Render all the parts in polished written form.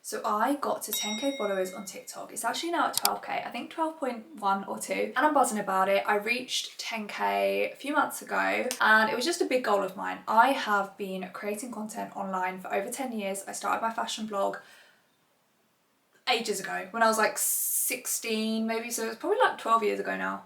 So I got to 10k followers on TikTok. It's actually now at 12k, I think 12.1 or 2, and I'm buzzing about it. I reached 10k a few months ago and it was just a big goal of mine. I have been creating content online for over 10 years. I started my fashion blog ages ago when I was like 16 maybe, so it's probably like 12 years ago now.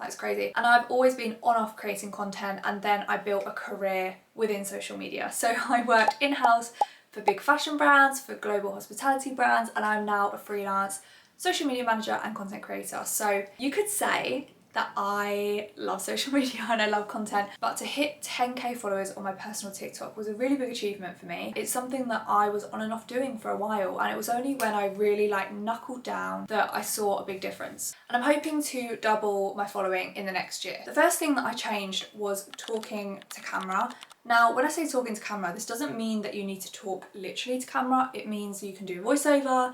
That's crazy. And I've always been on off creating content, and then I built a career within social media. So I worked in-house for big fashion brands, for global hospitality brands, and I'm now a freelance social media manager and content creator. So you could say that I love social media and I love content, but to hit 10k followers on my personal TikTok was a really big achievement for me. It's something that I was on and off doing for a while, and it was only when I really knuckled down that I saw a big difference. And I'm hoping to double my following in the next year. The first thing that I changed was talking to camera. Now, when I say talking to camera, this doesn't mean that you need to talk literally to camera. It means you can do voiceover,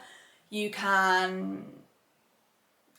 you can...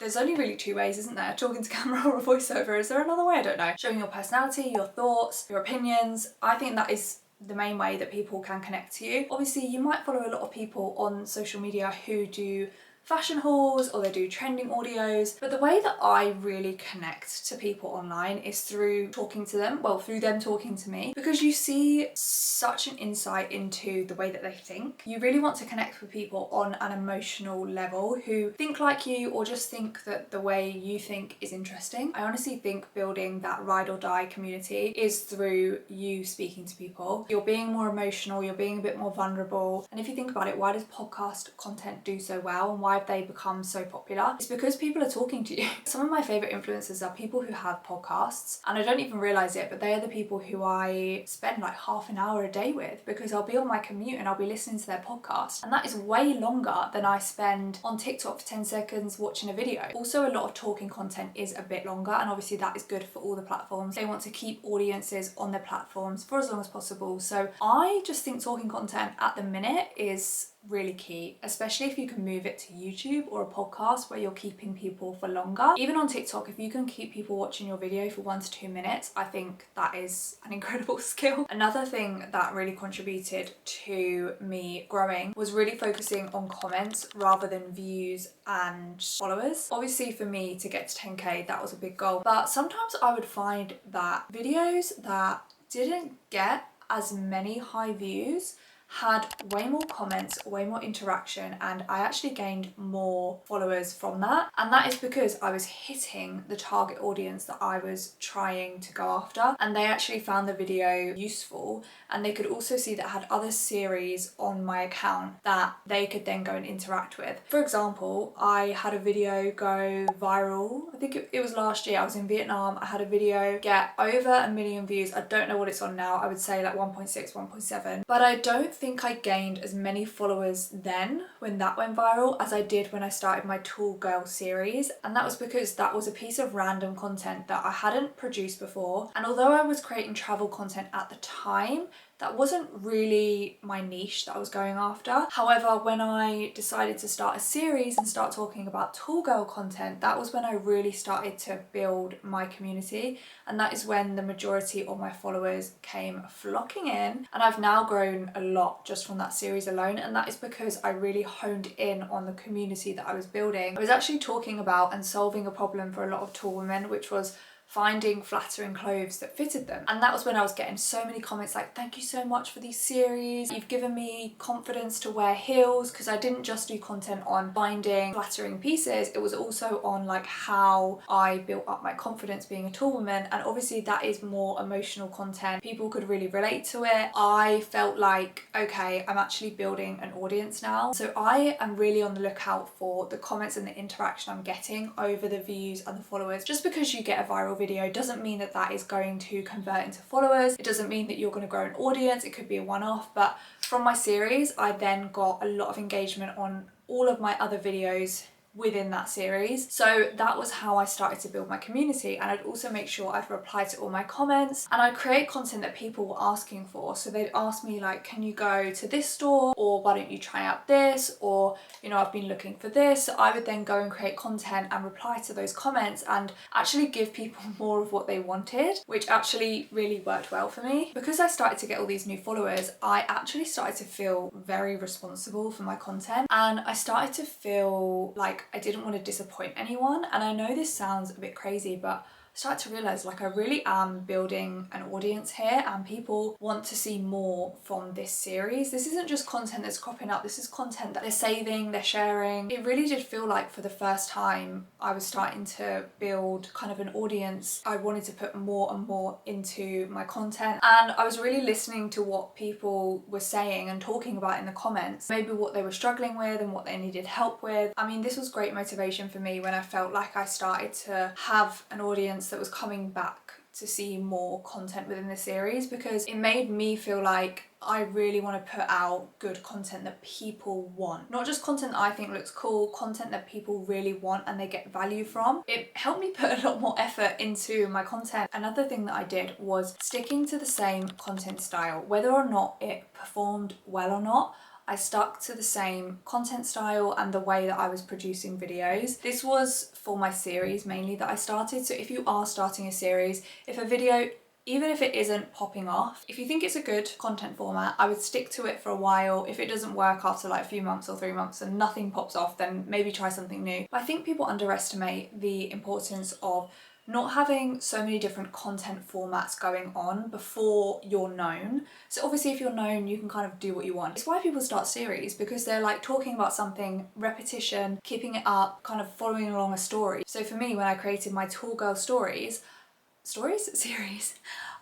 There's only really two ways, isn't there? Talking to camera or a voiceover. Is there another way? I don't know. Showing your personality, your thoughts, your opinions. I think that is the main way that people can connect to you. Obviously, you might follow a lot of people on social media who do fashion hauls or they do trending audios, but the way that I really connect to people online is through talking to them, well, through them talking to me, because you see such an insight into the way that they think. You really want to connect with people on an emotional level who think like you or just think that the way you think is interesting. I honestly think building that ride or die community is through you speaking to people. You're being more emotional, you're being a bit more vulnerable, and if you think about it, why does podcast content do so well and why have they become so popular? It's because people are talking to you. Some of my favorite influencers are people who have podcasts, and I don't even realize it, but they are the people who I spend like half an hour a day with, because I'll be on my commute and I'll be listening to their podcast, and that is way longer than I spend on TikTok for 10 seconds watching a video. Also, a lot of talking content is a bit longer, and obviously that is good for all the platforms. They want to keep audiences on their platforms for as long as possible. So I just think talking content at the minute is really key, especially if you can move it to YouTube or a podcast where you're keeping people for longer. Even on TikTok, if you can keep people watching your video for 1 to 2 minutes, I think that is an incredible skill. Another thing that really contributed to me growing was really focusing on comments rather than views and followers. Obviously for me to get to 10k, that was a big goal, but sometimes I would find that videos that didn't get as many high views had way more comments, way more interaction, and I actually gained more followers from that. And that is because I was hitting the target audience that I was trying to go after, and they actually found the video useful, and they could also see that I had other series on my account that they could then go and interact with. For example, I had a video go viral, I think it was last year. I was in Vietnam, I had a video get over 1 million views. I don't know what it's on now, I would say like 1.6, 1.7, but I don't think I gained as many followers then when that went viral as I did when I started my Tall Girl series, and that was because that was a piece of random content that I hadn't produced before, and although I was creating travel content at the time, that wasn't really my niche that I was going after. However, when I decided to start a series and start talking about tall girl content, that was when I really started to build my community, and that is when the majority of my followers came flocking in, and I've now grown a lot just from that series alone, and that is because I really honed in on the community that I was building. I was actually talking about and solving a problem for a lot of tall women, which was finding flattering clothes that fitted them. And that was when I was getting so many comments like, thank you so much for these series, you've given me confidence to wear heels, because I didn't just do content on finding flattering pieces, it was also on like how I built up my confidence being a tall woman, and obviously that is more emotional content. People could really relate to it. I felt like, okay, I'm actually building an audience now. So I am really on the lookout for the comments and the interaction I'm getting over the views and the followers. Just because you get a viral video doesn't mean that that is going to convert into followers. It doesn't mean that you're going to grow an audience. It could be a one-off, but from my series I then got a lot of engagement on all of my other videos within that series. So that was how I started to build my community, and I'd also make sure I'd reply to all my comments, and I'd create content that people were asking for. So they'd ask me like, can you go to this store, or why don't you try out this, or you know, I've been looking for this. So I would then go and create content and reply to those comments and actually give people more of what they wanted, which actually really worked well for me. Because I started to get all these new followers, I actually started to feel very responsible for my content, and I started to feel like I didn't want to disappoint anyone. And I know this sounds a bit crazy, but I started to realise like I really am building an audience here, and people want to see more from this series. This isn't just content that's cropping up, this is content that they're saving, they're sharing. It really did feel like for the first time I was starting to build kind of an audience. I wanted to put more and more into my content, and I was really listening to what people were saying and talking about in the comments, maybe what they were struggling with and what they needed help with. I mean, this was great motivation for me when I felt like I started to have an audience that was coming back to see more content within the series, because it made me feel like I really want to put out good content that people want. Not just content that I think looks cool, content that people really want and they get value from. It helped me put a lot more effort into my content. Another thing that I did was sticking to the same content style. Whether or not it performed well or not, I stuck to the same content style and the way that I was producing videos. This was for my series mainly that I started. So if you are starting a series, if a video, even if it isn't popping off, if you think it's a good content format, I would stick to it for a while. If it doesn't work after like a few months or 3 months and nothing pops off, then maybe try something new. But I think people underestimate the importance of not having so many different content formats going on before you're known. So obviously if you're known, you can kind of do what you want. It's why people start series, because they're like talking about something, repetition, keeping it up, kind of following along a story. So for me, when I created my Tall Girl series,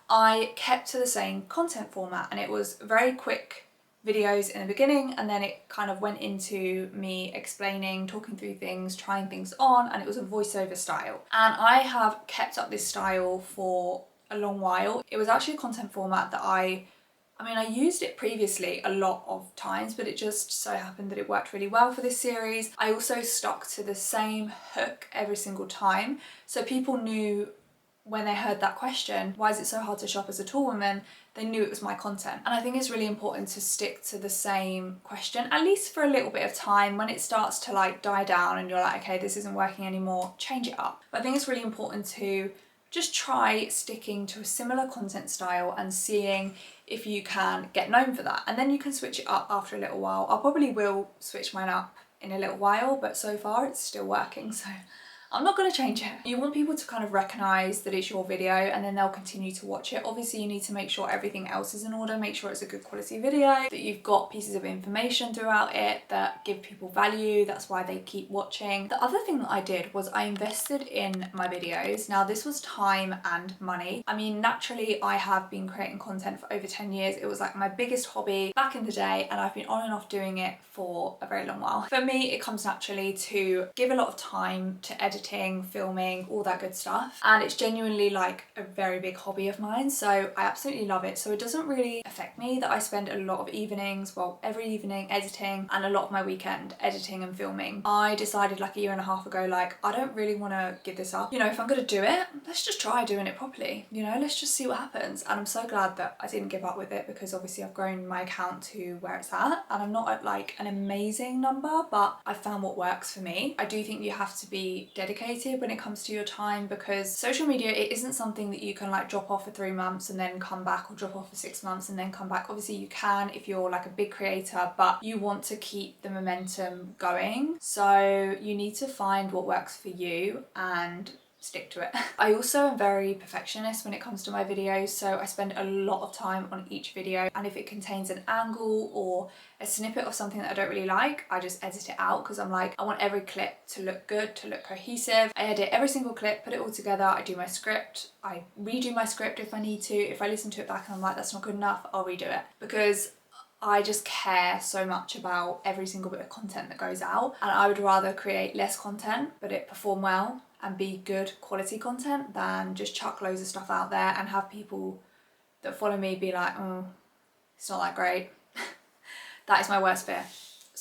I kept to the same content format, and it was very quick videos in the beginning, and then it kind of went into me explaining, talking through things, trying things on, and it was a voiceover style. And I have kept up this style for a long while. It was actually a content format that I used it previously a lot of times, but it just so happened that it worked really well for this series. I also stuck to the same hook every single time, so people knew when they heard that question, why is it so hard to shop as a tall woman, they knew it was my content. And I think it's really important to stick to the same question, at least for a little bit of time. When it starts to like die down and you're like, okay, this isn't working anymore, change it up. But I think it's really important to just try sticking to a similar content style and seeing if you can get known for that. And then you can switch it up after a little while. I probably will switch mine up in a little while, but so far it's still working, so I'm not going to change it. You want people to kind of recognise that it's your video, and then they'll continue to watch it. Obviously you need to make sure everything else is in order, make sure it's a good quality video, that you've got pieces of information throughout it that give people value, that's why they keep watching. The other thing that I did was I invested in my videos. Now this was time and money. I mean, naturally I have been creating content for over 10 years. It was like my biggest hobby back in the day, and I've been on and off doing it for a very long while. For me, it comes naturally to give a lot of time to editing, filming, all that good stuff, and it's genuinely like a very big hobby of mine, so I absolutely love it. So it doesn't really affect me that I spend a lot of evenings, well, every evening editing, and a lot of my weekend editing and filming. I decided like a year and a half ago, like I don't really want to give this up. You know, if I'm gonna do it, let's just try doing it properly, you know, let's just see what happens. And I'm so glad that I didn't give up with it, because obviously I've grown my account to where it's at, and I'm not at like an amazing number, but I found what works for me. I do think you have to be dedicated when it comes to your time, because social media, it isn't something that you can like drop off for 3 months and then come back, or drop off for 6 months and then come back. Obviously you can if you're like a big creator, but you want to keep the momentum going, so you need to find what works for you and stick to it. I also am very perfectionist when it comes to my videos, so I spend a lot of time on each video, and if it contains an angle or a snippet of something that I don't really like, I just edit it out, because I'm like, I want every clip to look good, to look cohesive. I edit every single clip, put it all together, I do my script, I redo my script if I need to. If I listen to it back and I'm like, that's not good enough, I'll redo it, because I just care so much about every single bit of content that goes out, and I would rather create less content but it perform well and be good quality content than just chuck loads of stuff out there and have people that follow me be like, oh, it's not that great. That is my worst fear.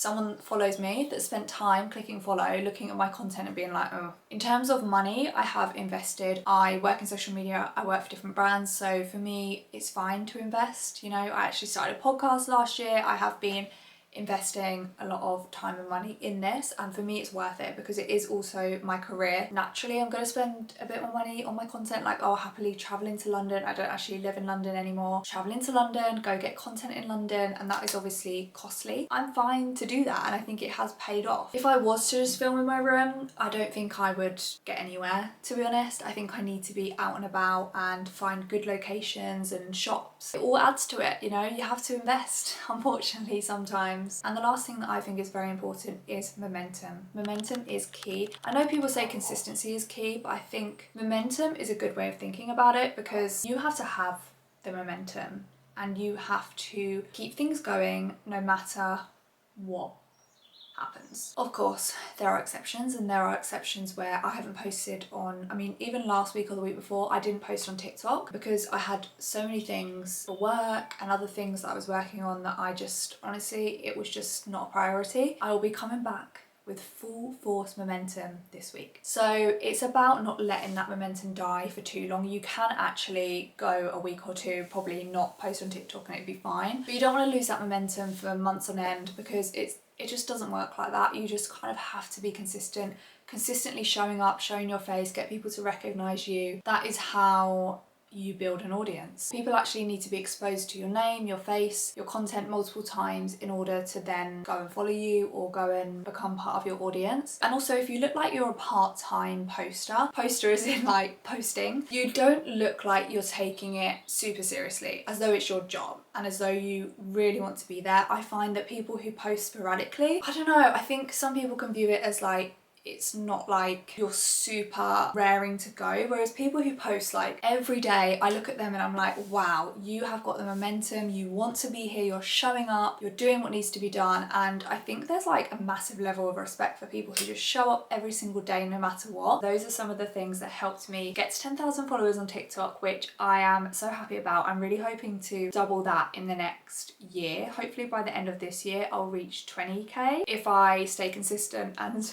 someone follows me that spent time clicking follow, looking at my content and being like, oh. In terms of money, I have invested. I work in social media, I work for different brands, so for me it's fine to invest. You know, I actually started a podcast last year. I have been investing a lot of time and money in this, and for me it's worth it because it is also my career. Naturally I'm going to spend a bit more money on my content, like I'll happily travel into London. I don't actually live in London anymore. Travel into London, go get content in London, and that is obviously costly. I'm fine to do that, and I think it has paid off. If I was to just film in my room, I don't think I would get anywhere, to be honest. I think I need to be out and about and find good locations and shops. It all adds to it, you know, you have to invest, unfortunately, sometimes. And the last thing that I think is very important is momentum. Momentum is key. I know people say consistency is key, but I think momentum is a good way of thinking about it, because you have to have the momentum and you have to keep things going no matter what happens. Of course, there are exceptions, and there are exceptions where I haven't posted on, I mean, even last week or the week before, I didn't post on TikTok because I had so many things for work and other things that I was working on that I just, honestly, it was just not a priority. I will be coming back with full force momentum this week. So it's about not letting that momentum die for too long. You can actually go a week or two, probably not post on TikTok, and it'd be fine. But you don't want to lose that momentum for months on end, because it just doesn't work like that. You just kind of have to be consistent, consistently showing up, showing your face, get people to recognize you. That is how you build an audience. People actually need to be exposed to your name, your face, your content multiple times in order to then go and follow you or go and become part of your audience. And also, if you look like you're a part-time poster is in like posting, you don't look like you're taking it super seriously, as though it's your job and as though you really want to be there. I find that people who post sporadically, I don't know, I think some people can view it as like, it's not like you're super raring to go, whereas people who post like every day, I look at them and I'm like, wow, you have got the momentum, you want to be here, you're showing up, you're doing what needs to be done. And I think there's like a massive level of respect for people who just show up every single day no matter what. Those are some of the things that helped me get to 10,000 followers on TikTok, which I am so happy about. I'm really hoping to double that in the next year. Hopefully by the end of this year I'll reach 20k if I stay consistent and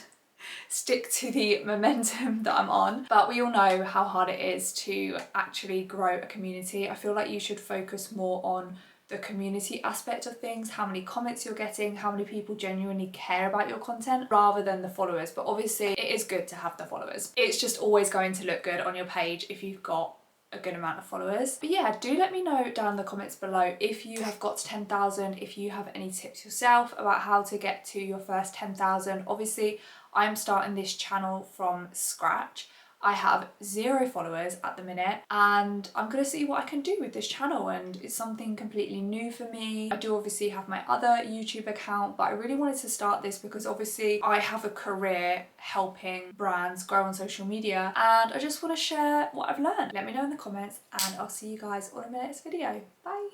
stick to the momentum that I'm on. But we all know how hard it is to actually grow a community. I feel like you should focus more on the community aspect of things, how many comments you're getting, how many people genuinely care about your content, rather than the followers. But obviously it is good to have the followers. It's just always going to look good on your page if you've got a good amount of followers. But yeah, do let me know down in the comments below if you have got to 10,000, if you have any tips yourself about how to get to your first 10,000. Obviously, I'm starting this channel from scratch. I have 0 followers at the minute, and I'm gonna see what I can do with this channel, and it's something completely new for me. I do obviously have my other YouTube account, but I really wanted to start this because obviously I have a career helping brands grow on social media, and I just want to share what I've learned. Let me know in the comments, and I'll see you guys on my next video. Bye.